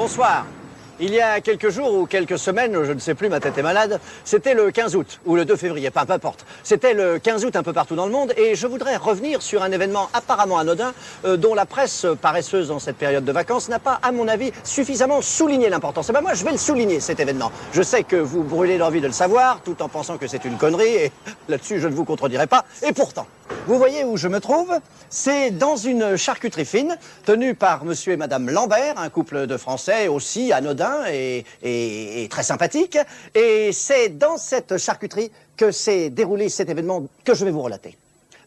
bonsoir. Il y a quelques jours ou quelques semaines, je ne sais plus, ma tête est malade, c'était le 15 août ou le 2 février, peu importe. C'était le 15 août un peu partout dans le monde et je voudrais revenir sur un événement apparemment anodin dont la presse paresseuse dans cette période de vacances n'a pas, à mon avis, suffisamment souligné l'importance. Et ben moi, je vais le souligner, cet événement. Je sais que vous brûlez l'envie de le savoir, tout en pensant que c'est une connerie et là-dessus, je ne vous contredirai pas. Et pourtant, vous voyez où je me trouve? C'est dans une charcuterie fine tenue par monsieur et madame Lambert, un couple de Français aussi anodin et très sympathique. Et c'est dans cette charcuterie que s'est déroulé cet événement que je vais vous relater.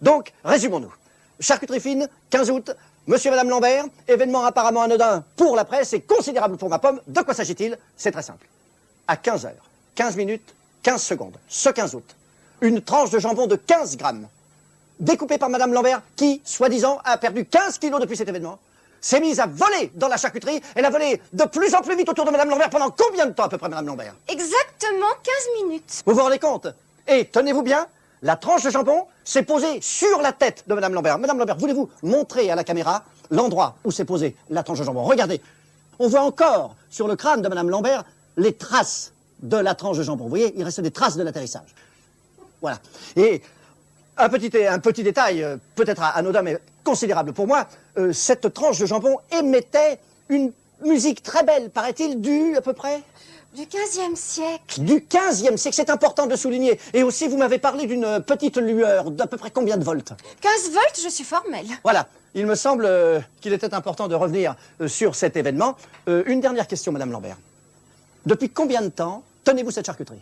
Donc, résumons-nous. Charcuterie fine, 15 août, monsieur et madame Lambert, événement apparemment anodin pour la presse et considérable pour ma pomme. De quoi s'agit-il? C'est très simple. À 15 heures, 15 minutes, 15 secondes, ce 15 août, une tranche de jambon de 15 grammes, découpée par madame Lambert, qui, soi-disant, a perdu 15 kilos depuis cet événement, s'est mise à voler dans la charcuterie. Elle a volé de plus en plus vite autour de madame Lambert. Pendant combien de temps à peu près, madame Lambert? Exactement 15 minutes. Vous vous rendez compte? Et tenez-vous bien, la tranche de jambon s'est posée sur la tête de madame Lambert. Madame Lambert, voulez-vous montrer à la caméra l'endroit où s'est posée la tranche de jambon? Regardez, on voit encore sur le crâne de madame Lambert les traces de la tranche de jambon. Vous voyez, il reste des traces de l'atterrissage. Voilà. Et un petit détail, peut-être anodin, mais considérable pour moi, cette tranche de jambon émettait une musique très belle, paraît-il, à peu près Du 15e siècle. du 15e siècle. C'est important de souligner. Et aussi, vous m'avez parlé d'une petite lueur d'à peu près combien de volts? 15 volts, je suis formelle. Voilà. Il me semble qu'il était important de revenir sur cet événement. Une dernière question, madame Lambert. Depuis combien de temps tenez-vous cette charcuterie?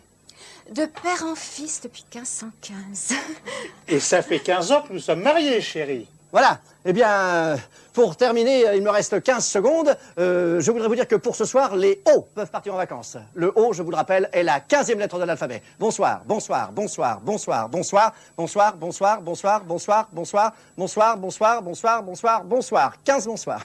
De père en fils depuis 1515. Et ça fait 15 ans que nous sommes mariés, chérie. Voilà. Eh bien, pour terminer, il me reste 15 secondes. Je voudrais vous dire que pour ce soir, les O peuvent partir en vacances. Le O, je vous le rappelle, est la 15e lettre de l'alphabet. Bonsoir, bonsoir, bonsoir, bonsoir, bonsoir, bonsoir, bonsoir, bonsoir, bonsoir, bonsoir, bonsoir, bonsoir, bonsoir, bonsoir, bonsoir. 15 bonsoirs.